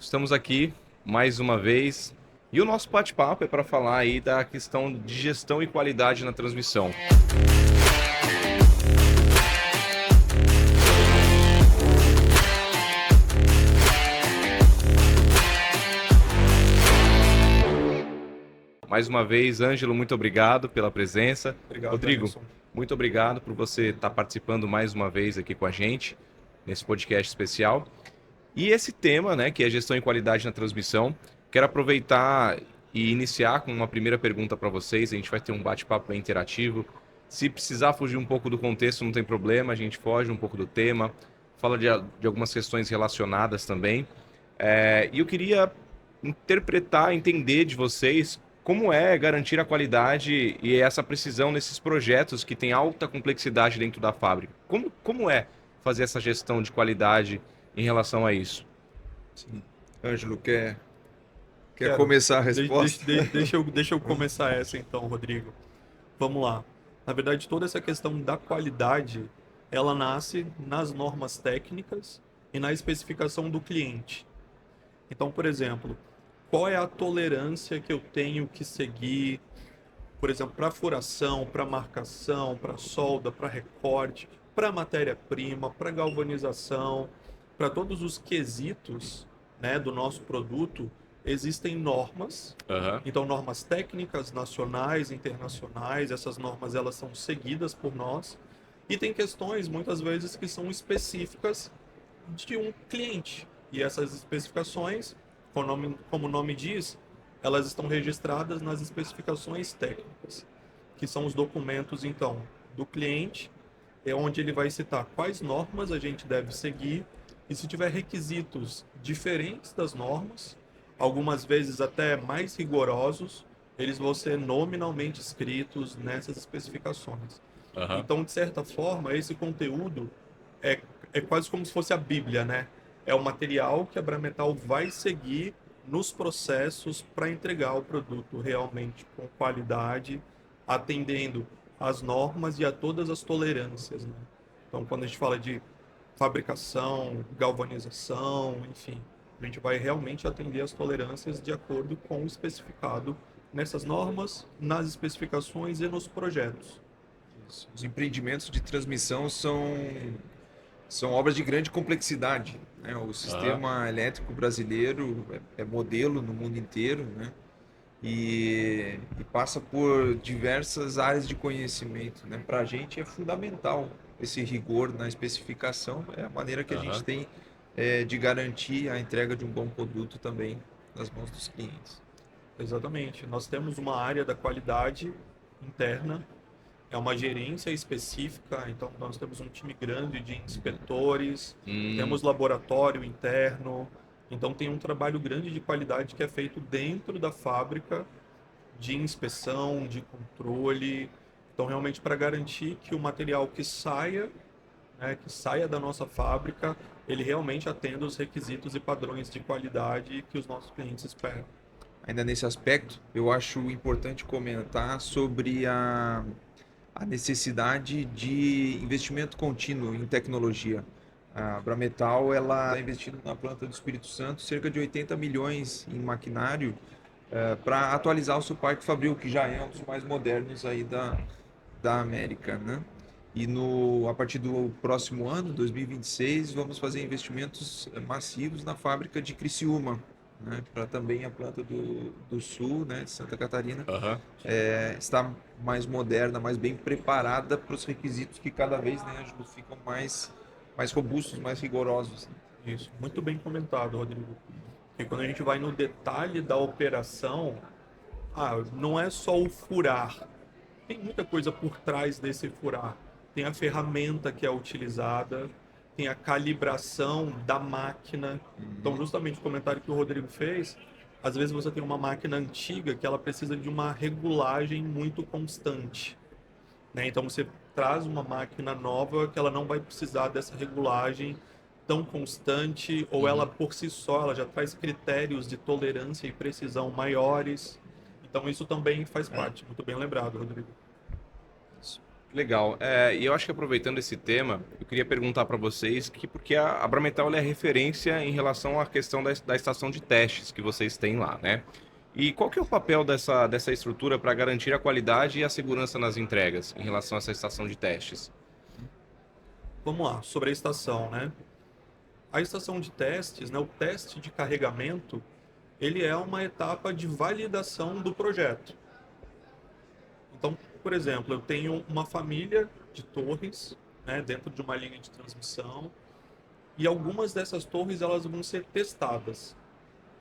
estamos aqui mais uma vez e o nosso bate-papo é para falar aí da questão de gestão e qualidade na transmissão. Mais uma vez, Ângelo, muito obrigado pela presença. Obrigado, Rodrigo, Danielson. muito obrigado por você estar participando mais uma vez aqui com a gente nesse podcast especial. E esse tema, né, que é gestão e qualidade na transmissão, quero aproveitar e iniciar com uma primeira pergunta para vocês. A gente vai ter um bate-papo bem interativo. Se precisar fugir um pouco do contexto, não tem problema, a gente foge um pouco do tema, fala de algumas questões relacionadas também. E eu queria interpretar, entender de vocês como é garantir a qualidade e essa precisão nesses projetos que têm alta complexidade dentro da fábrica. Como é fazer essa gestão de qualidade em relação a isso? Sim. Ângelo, quer Quero. começar a resposta? Deixa eu começar essa então, Rodrigo. Vamos lá. Na verdade, toda essa questão da qualidade, ela nasce nas normas técnicas e na especificação do cliente. Então, por exemplo, qual é a tolerância que eu tenho que seguir, por exemplo, para furação, para marcação, para solda, para recorte, para matéria-prima, para galvanização, para todos os quesitos, né, do nosso produto, existem normas. Aham. Então, normas técnicas nacionais, internacionais, essas normas elas são seguidas por nós. E tem questões, muitas vezes, que são específicas de um cliente. E essas especificações, como o nome diz, elas estão registradas nas especificações técnicas, que são os documentos, então, do cliente, é onde ele vai citar quais normas a gente deve seguir, e se tiver requisitos diferentes das normas, algumas vezes até mais rigorosos, eles vão ser nominalmente escritos nessas especificações. Aham. Então, de certa forma, esse conteúdo é, é quase como se fosse a Bíblia, né? É o material que a Brametal vai seguir nos processos para entregar o produto realmente com qualidade, atendendo às normas e a todas as tolerâncias, né? Então, quando a gente fala de fabricação, galvanização, enfim, a gente vai realmente atender as tolerâncias de acordo com o especificado nessas normas, nas especificações e nos projetos. Os empreendimentos de transmissão são obras de grande complexidade, né? O sistema elétrico brasileiro é modelo no mundo inteiro, né? E passa por diversas áreas de conhecimento, né? Para a gente é fundamental esse rigor na especificação, é a maneira que a Aham. gente tem de garantir a entrega de um bom produto também nas mãos dos clientes. Exatamente. Nós temos uma área da qualidade interna, é uma gerência específica, então nós temos um time grande de inspetores, temos laboratório interno, então tem um trabalho grande de qualidade que é feito dentro da fábrica, de inspeção, de controle, então realmente para garantir que o material que saia, né, que saia da nossa fábrica, ele realmente atenda os requisitos e padrões de qualidade que os nossos clientes esperam. Ainda nesse aspecto, eu acho importante comentar sobre a necessidade de investimento contínuo em tecnologia. A Brametal ela está investindo na planta do Espírito Santo cerca de 80 milhões em maquinário para atualizar o seu parque fabril, que já é um dos mais modernos aí da América, né? E a partir do próximo ano, 2026, vamos fazer investimentos massivos na fábrica de Criciúma, né? Para também a planta do Sul, né? De Santa Catarina, Aham. está mais moderna, mais bem preparada para os requisitos que cada vez, né, Ângelo, ficam mais robustos, mais rigorosos. Isso, muito bem comentado, Rodrigo. E quando a gente vai no detalhe da operação, não é só o furar. Tem muita coisa por trás desse furar. Tem a ferramenta que é utilizada, tem a calibração da máquina. Então, justamente o comentário que o Rodrigo fez, às vezes você tem uma máquina antiga que ela precisa de uma regulagem muito constante, né? Então você traz uma máquina nova que ela não vai precisar dessa regulagem tão constante, ou ela por si só ela já traz critérios de tolerância e precisão maiores. Então isso também faz parte. Muito bem lembrado, Rodrigo. Legal. E eu acho que aproveitando esse tema, eu queria perguntar para vocês que porque a Abrametal ela é referência em relação à questão da estação de testes que vocês têm lá, né? E qual que é o papel dessa estrutura para garantir a qualidade e a segurança nas entregas em relação a essa estação de testes? Vamos lá, sobre a estação, né? A estação de testes, né, o teste de carregamento, ele é uma etapa de validação do projeto. Então, por exemplo, eu tenho uma família de torres, né, dentro de uma linha de transmissão, e algumas dessas torres elas vão ser testadas.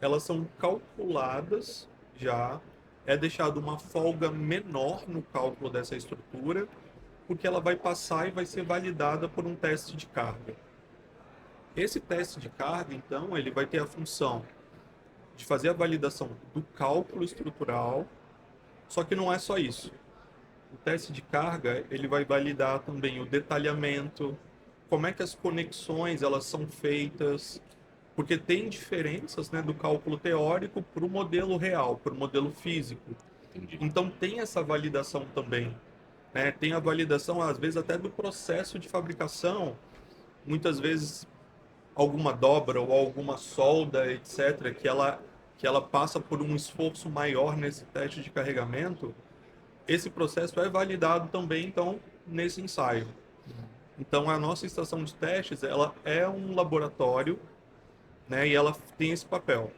Elas são calculadas já, é deixado uma folga menor no cálculo dessa estrutura, porque ela vai passar e vai ser validada por um teste de carga. Esse teste de carga, então, ele vai ter a função de fazer a validação do cálculo estrutural, só que não é só isso. O teste de carga, ele vai validar também o detalhamento, como é que as conexões elas são feitas, porque tem diferenças, né, do cálculo teórico para o modelo real, para o modelo físico. Entendi. Então tem essa validação também, né? Tem a validação, às vezes, até do processo de fabricação, muitas vezes alguma dobra ou alguma solda, etc., que ela passa por um esforço maior nesse teste de carregamento, esse processo é validado também, então, nesse ensaio. Então, a nossa estação de testes, ela é um laboratório, né, e ela tem esse papel.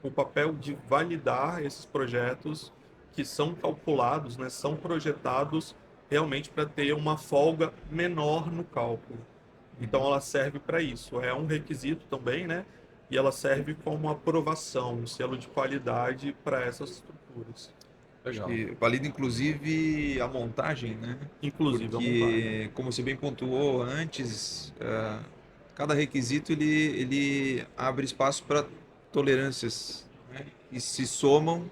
O papel de validar esses projetos que são calculados, né, são projetados realmente para ter uma folga menor no cálculo. Então ela serve para isso. É um requisito também, né? E ela serve como aprovação, um selo de qualidade para essas estruturas. Legal. E valida inclusive a montagem, né? Inclusive a montagem. Porque, como você bem pontuou antes, cada requisito ele abre espaço para tolerâncias, né? E se somam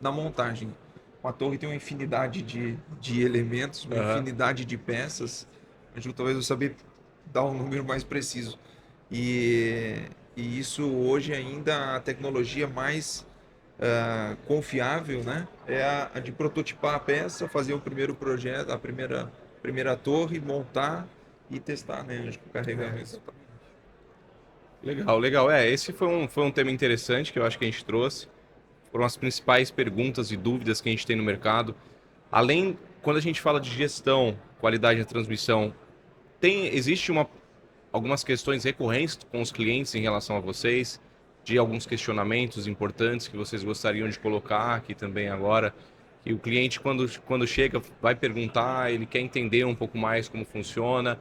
na montagem. Uma torre tem uma infinidade de elementos, uma Aham. infinidade de peças. A gente talvez eu saber dar um número mais preciso. E, e isso hoje ainda a tecnologia mais confiável, né? É a de prototipar a peça, fazer o primeiro projeto, a primeira torre, montar e testar, né? Antes do carregamento. Legal, legal. Esse foi um tema interessante que eu acho que a gente trouxe. Foram as principais perguntas e dúvidas que a gente tem no mercado. Além, quando a gente fala de gestão, qualidade da transmissão, existe algumas questões recorrentes com os clientes em relação a vocês, de alguns questionamentos importantes que vocês gostariam de colocar aqui também agora, que o cliente quando chega vai perguntar, ele quer entender um pouco mais como funciona.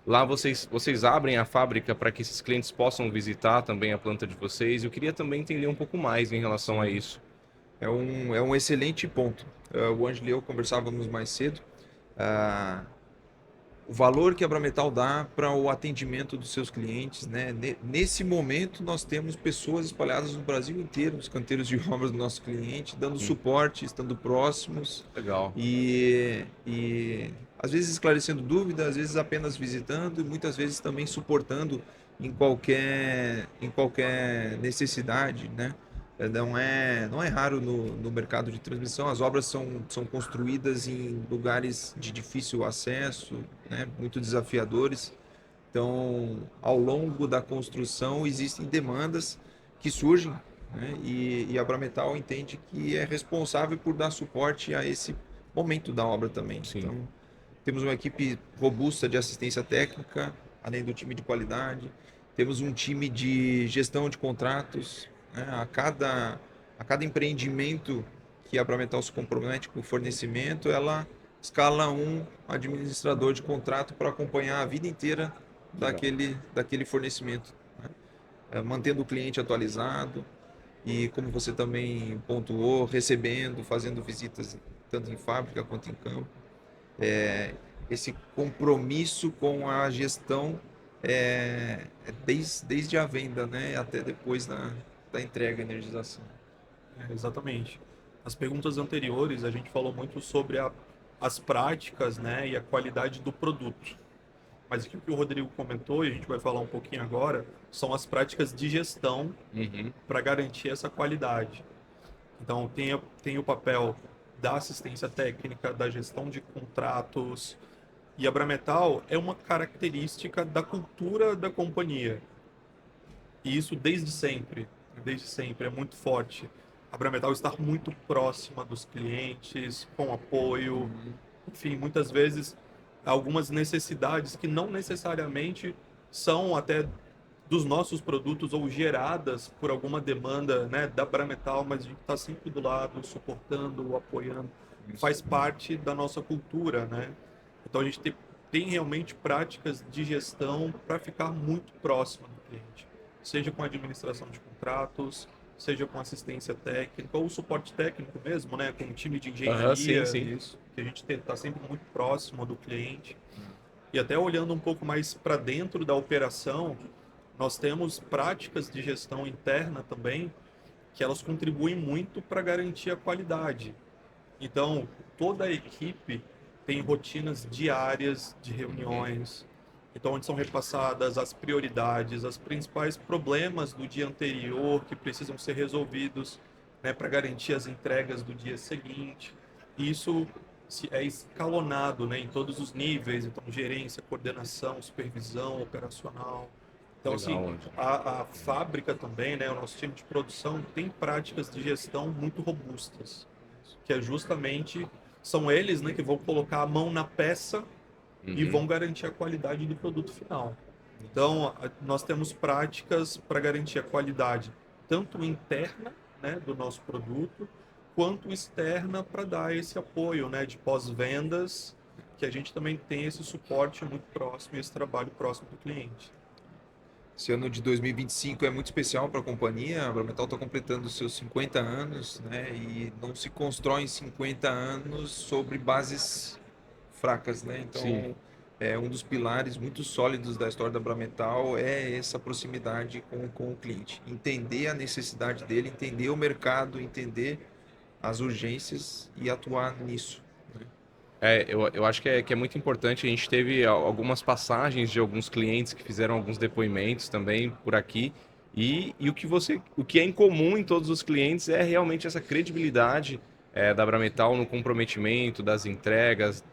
Lá vocês abrem a fábrica para que esses clientes possam visitar também a planta de vocês. Eu queria também entender um pouco mais em relação a isso. É um excelente ponto. O Ângelo e eu conversávamos mais cedo. O valor que a Abrametal dá para o atendimento dos seus clientes, né? Nesse momento, nós temos pessoas espalhadas no Brasil inteiro, nos canteiros de obras do nosso cliente, dando suporte, estando próximos. Legal. E às vezes esclarecendo dúvidas, às vezes apenas visitando e muitas vezes também suportando em qualquer necessidade, né? Não é raro no mercado de transmissão, as obras são construídas em lugares de difícil acesso, né? Muito desafiadores. Então, ao longo da construção, existem demandas que surgem, né? E a Abrametal entende que é responsável por dar suporte a esse momento da obra também. Sim. Então, temos uma equipe robusta de assistência técnica, além do time de qualidade. Temos um time de gestão de contratos, né? A cada empreendimento que a Abrametal se compromete com o fornecimento, ela escala um administrador de contrato para acompanhar a vida inteira daquele fornecimento, né? Mantendo o cliente atualizado e, como você também pontuou, recebendo, fazendo visitas tanto em fábrica quanto em campo. Esse compromisso com a gestão desde a venda, né, até depois da entrega e energização. Exatamente. As perguntas anteriores, a gente falou muito sobre as práticas, né, e a qualidade do produto. Mas o que o Rodrigo comentou, e a gente vai falar um pouquinho agora, são as práticas de gestão Uhum. para garantir essa qualidade. Então, tem o papel da assistência técnica, da gestão de contratos. E a Brametal é uma característica da cultura da companhia. E isso desde sempre, é muito forte. A Brametal está muito próxima dos clientes, com apoio, enfim, muitas vezes algumas necessidades que não necessariamente são até dos nossos produtos ou geradas por alguma demanda, né, da Brametal, mas a gente está sempre do lado, suportando, apoiando. Faz parte da nossa cultura, né? Então a gente tem realmente práticas de gestão para ficar muito próximo do cliente, seja com a administração de contratos, seja com assistência técnica ou suporte técnico mesmo, né, com o time de Aham, sim, engenharia, sim. isso, que a gente está sempre muito próximo do cliente. E até olhando um pouco mais para dentro da operação, nós temos práticas de gestão interna também, que elas contribuem muito para garantir a qualidade. Então, toda a equipe tem rotinas diárias de reuniões, então onde são repassadas as prioridades, os principais problemas do dia anterior que precisam ser resolvidos, né, para garantir as entregas do dia seguinte. Isso é escalonado, né, em todos os níveis, então gerência, coordenação, supervisão, operacional. Então, assim, Legal. a fábrica também, né, o nosso time de produção tem práticas de gestão muito robustas, que é justamente, são eles, né, que vão colocar a mão na peça e Uhum. vão garantir a qualidade do produto final. Então, nós temos práticas para garantir a qualidade, tanto interna, né, do nosso produto, quanto externa para dar esse apoio, né, de pós-vendas, que a gente também tem esse suporte muito próximo e esse trabalho próximo do cliente. Esse ano de 2025 é muito especial para a companhia. A Brametal está completando seus 50 anos, né? E não se constrói em 50 anos sobre bases fracas, né? Sim. Então, é um dos pilares muito sólidos da história da Brametal é essa proximidade com o cliente. Entender a necessidade dele, entender o mercado, entender as urgências e atuar nisso. Eu acho que é muito importante. A gente teve algumas passagens de alguns clientes que fizeram alguns depoimentos também por aqui. E o que é em comum em todos os clientes é realmente essa credibilidade da Brametal no comprometimento, das entregas,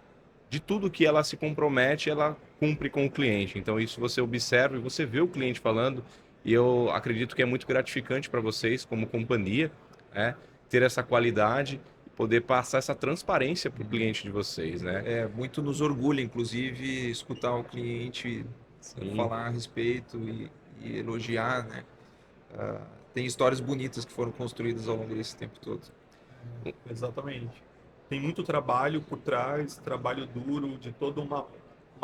de tudo que ela se compromete, ela cumpre com o cliente. Então isso você observa e você vê o cliente falando. E eu acredito que é muito gratificante para vocês como companhia, né, ter essa qualidade poder passar essa transparência para o cliente de vocês, né? É, muito nos orgulha, inclusive, escutar o cliente Sim. falar a respeito e elogiar, né? Tem histórias bonitas que foram construídas ao longo desse tempo todo. Exatamente. Tem muito trabalho por trás, trabalho duro de toda uma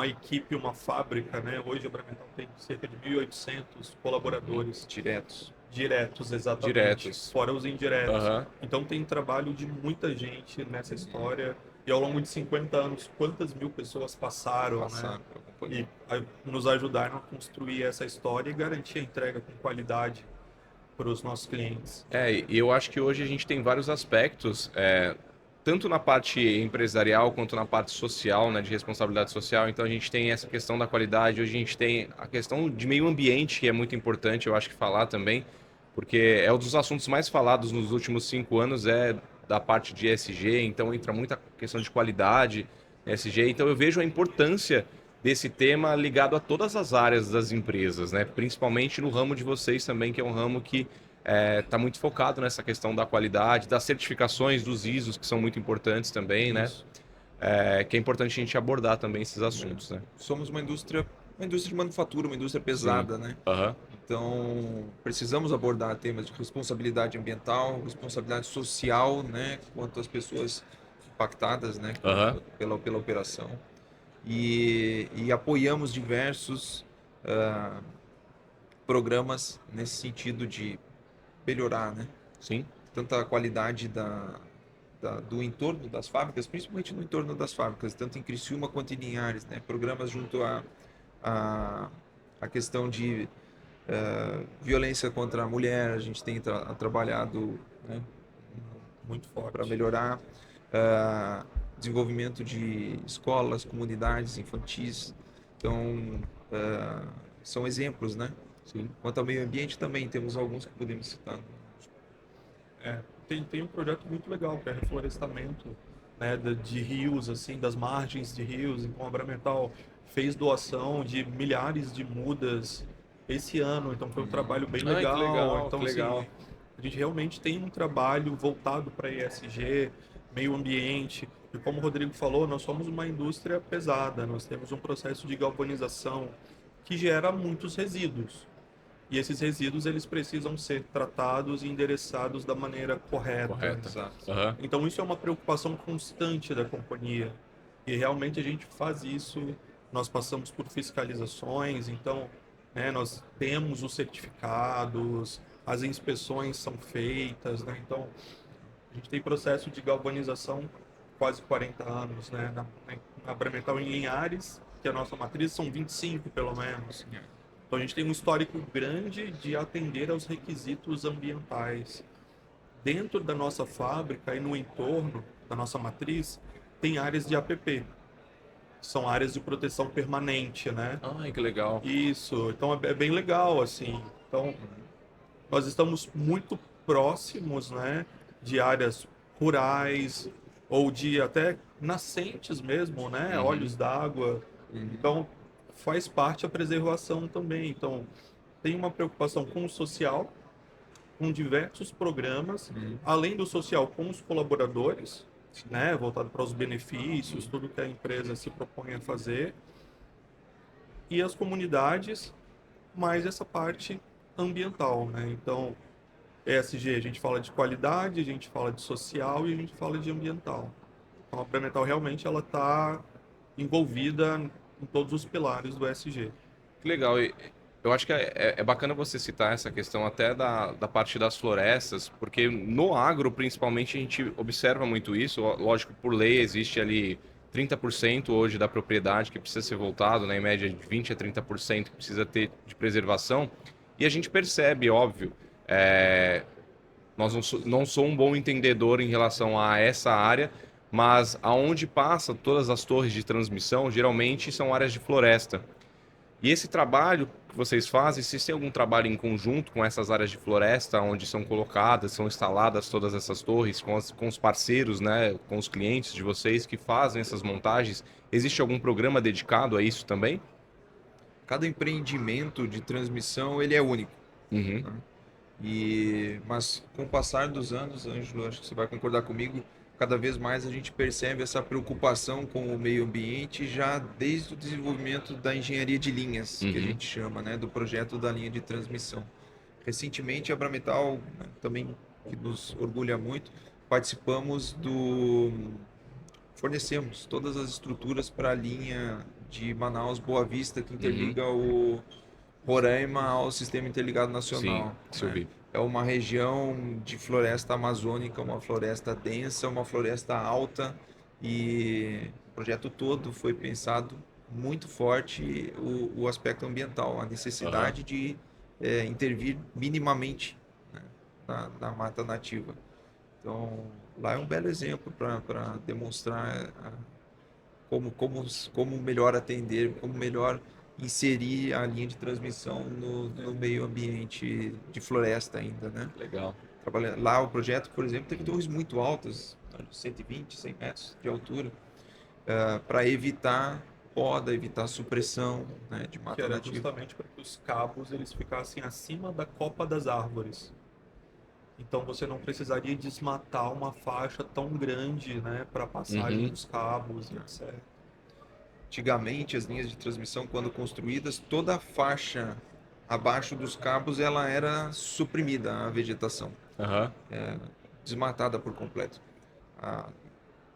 equipe, uma fábrica, né? Hoje a Brametal tem cerca de 1.800 colaboradores Diretos. diretos, exatamente, Diretos. fora os indiretos. Aham. Então tem trabalho de muita gente nessa história. E ao longo de 50 anos, quantas mil pessoas passaram, Passaram né? pela companhia. Nos ajudaram a construir essa história e garantir a entrega com qualidade para os nossos clientes. E eu acho que hoje a gente tem vários aspectos, tanto na parte empresarial quanto na parte social, né, de responsabilidade social. Então a gente tem essa questão da qualidade, hoje a gente tem a questão de meio ambiente, que é muito importante, eu acho que falar também, porque é um dos assuntos mais falados nos últimos 5 anos, é da parte de ESG, então entra muita questão de qualidade, ESG. Então eu vejo a importância desse tema ligado a todas as áreas das empresas, né? Principalmente no ramo de vocês também, que é um ramo que está muito focado nessa questão da qualidade, das certificações, dos ISOs, que são muito importantes também, né? Isso. Que é importante a gente abordar também esses assuntos, né? Somos uma indústria de manufatura, uma indústria pesada, né? Aham. Então, precisamos abordar temas de responsabilidade ambiental, responsabilidade social, né? Quanto às pessoas impactadas, né? Aham. Pela operação. E apoiamos diversos programas nesse sentido de melhorar, né? Sim. Tanto a qualidade do entorno das fábricas, principalmente no entorno das fábricas, tanto em Criciúma quanto em Linhares, né? Programas junto a questão de violência contra a mulher, a gente tem trabalhado, né, Muito forte. para melhorar desenvolvimento de escolas, comunidades infantis. Então, são exemplos, né? Sim. Quanto ao meio ambiente também temos alguns que podemos citar. Tem um projeto muito legal, que é reflorestamento, né, de rios, assim, das margens de rios. Então, a Abrametal fez doação de milhares de mudas esse ano, então foi um trabalho bem Ai, que legal. legal, Então, que legal. assim, a gente realmente tem um trabalho voltado para ESG, meio ambiente. E como o Rodrigo falou, nós somos uma indústria pesada, nós temos um processo de galvanização que gera muitos resíduos. E esses resíduos eles precisam ser tratados e endereçados da maneira correta. Correta. Exato. Aham. Então isso é uma preocupação constante da companhia. E realmente a gente faz isso, nós passamos por fiscalizações, então, né, nós temos os certificados, as inspeções são feitas, né? Então, a gente tem processo de galvanização quase 40 anos, né? Na Abrametal em Linhares, que é a nossa matriz, são 25 pelo menos. Então a gente tem um histórico grande de atender aos requisitos ambientais. Dentro da nossa fábrica e no entorno da nossa matriz, tem áreas de APP. São áreas de proteção permanente, né? Ai, que legal. Isso, então é bem legal, assim. Então, nós estamos muito próximos, né, de áreas rurais ou de até nascentes mesmo, né, Uhum. olhos d'água. Então, faz parte a preservação também. Então, tem uma preocupação com o social, com diversos programas, além do social com os colaboradores, né, voltado para os benefícios, tudo que a empresa se propõe a fazer, e as comunidades, mais essa parte ambiental, né? Então, ESG, a gente fala de qualidade, a gente fala de social e a gente fala de ambiental. Então, a Pré-Metal realmente ela está envolvida em todos os pilares do ESG. Que legal. E eu acho que é bacana você citar essa questão até da parte das florestas, porque no agro, principalmente, a gente observa muito isso. Lógico, por lei, existe ali 30% hoje da propriedade que precisa ser voltado, né, em média de 20 a 30% que precisa ter de preservação. E a gente percebe, óbvio, não sou um bom entendedor em relação a essa área, mas aonde passa todas as torres de transmissão, geralmente são áreas de floresta. E esse trabalho que vocês fazem, se tem algum trabalho em conjunto com essas áreas de floresta, onde são colocadas, são instaladas todas essas torres, com os parceiros, né, com os clientes de vocês que fazem essas montagens, existe algum programa dedicado a isso também? Cada empreendimento de transmissão ele é único. Uhum. Mas com o passar dos anos, Ângelo, acho que você vai concordar comigo, cada vez mais a gente percebe essa preocupação com o meio ambiente já desde o desenvolvimento da engenharia de linhas, que a Uhum. gente chama, né, do projeto da linha de transmissão. Recentemente, a Abrametal, né, também que nos orgulha muito, participamos fornecemos todas as estruturas para a linha de Manaus Boa Vista que interliga o Roraima ao Sistema Interligado Sim, Nacional, isso eu né? vi. É uma região de floresta amazônica, uma floresta densa, uma floresta alta e o projeto todo foi pensado muito forte o aspecto ambiental, a Aham. necessidade de intervir minimamente, né, na mata nativa. Então, lá é um belo exemplo para demonstrar como melhor atender, como melhor inserir a linha de transmissão no meio ambiente de floresta ainda, né? Legal. Lá o projeto, por exemplo, teve torres muito altas, 120, 100 metros de altura, para evitar poda, evitar supressão, né, de Que mata era nativa. justamente para que os cabos eles ficassem acima da copa das árvores. Então você não precisaria desmatar uma faixa tão grande, né, para passagem Uhum. dos cabos, etc. Antigamente, as linhas de transmissão, quando construídas, toda a faixa abaixo dos cabos ela era suprimida, a vegetação, Aham. desmatada por completo. Ah,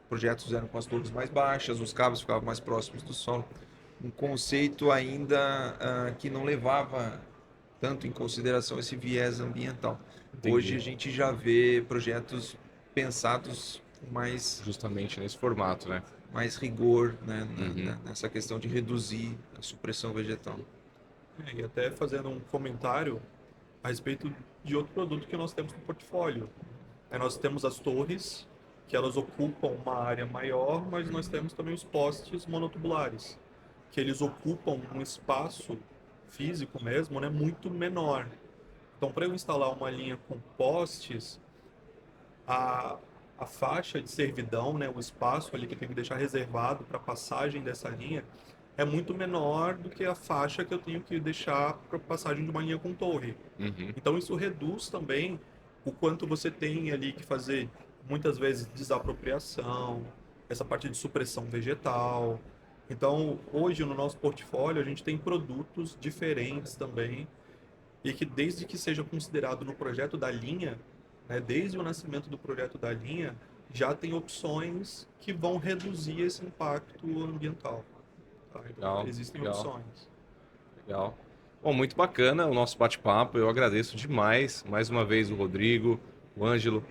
projetos eram com as torres mais baixas, os cabos ficavam mais próximos do solo. Um conceito ainda que não levava tanto em consideração esse viés ambiental. Hoje Entendi. a gente já vê projetos pensados com Justamente nesse formato, né? mais rigor, né, Uhum. nessa questão de reduzir a supressão vegetal. E até fazendo um comentário a respeito de outro produto que nós temos no portfólio. Nós temos as torres, que elas ocupam uma área maior, mas nós temos também os postes monotubulares, que eles ocupam um espaço físico mesmo, né, muito menor. Então, para eu instalar uma linha com postes, a faixa de servidão, né, o espaço ali que eu tenho que deixar reservado para passagem dessa linha é muito menor do que a faixa que eu tenho que deixar para passagem de uma linha com torre. Uhum. Então isso reduz também o quanto você tem ali que fazer, muitas vezes, desapropriação, essa parte de supressão vegetal. Então, hoje no nosso portfólio, a gente tem produtos diferentes também, e que desde que seja considerado no projeto da linha, né, desde o nascimento do projeto da linha, já tem opções que vão reduzir esse impacto ambiental. Tá? Então, Legal, existem legal. opções. Legal. Bom, muito bacana o nosso bate-papo. Eu agradeço demais, mais uma vez, o Rodrigo, o Ângelo.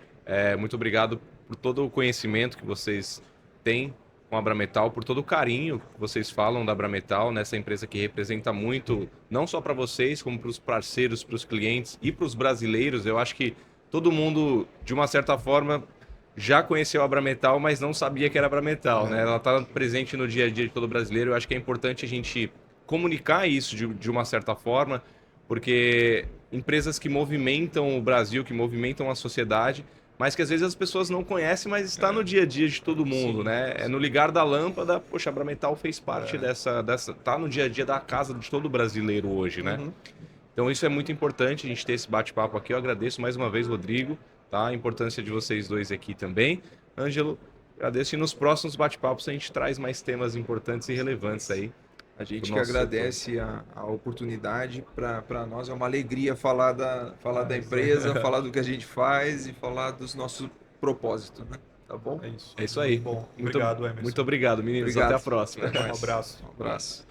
Muito obrigado por todo o conhecimento que vocês têm com a Abrametal, por todo o carinho que vocês falam da Abrametal, nessa empresa que representa muito, não só para vocês, como para os parceiros, para os clientes e para os brasileiros. Eu acho que todo mundo, de uma certa forma, já conheceu a Abrametal, mas não sabia que era Abrametal, né? Ela está presente no dia a dia de todo brasileiro. Eu acho que é importante a gente comunicar isso de uma certa forma, porque empresas que movimentam o Brasil, que movimentam a sociedade, mas que às vezes as pessoas não conhecem, mas está no dia a dia de todo mundo, Sim, né? É sim. no ligar da lâmpada, poxa, a Abrametal fez parte tá no dia a dia da casa de todo brasileiro hoje, né? Uhum. Então isso é muito importante, a gente ter esse bate-papo aqui. Eu agradeço mais uma vez, Rodrigo, tá? A importância de vocês dois aqui também. Ângelo, agradeço, e nos próximos bate-papos a gente traz mais temas importantes e relevantes aí. A gente pro que nosso agradece a oportunidade. Para nós é uma alegria falar da empresa, falar do que a gente faz e falar dos nossos propósitos, né? Tá bom? É isso. É isso aí. Muito bom. Obrigado, Emerson. Muito obrigado, meninos. Obrigado. Até a próxima. Um abraço. Um abraço.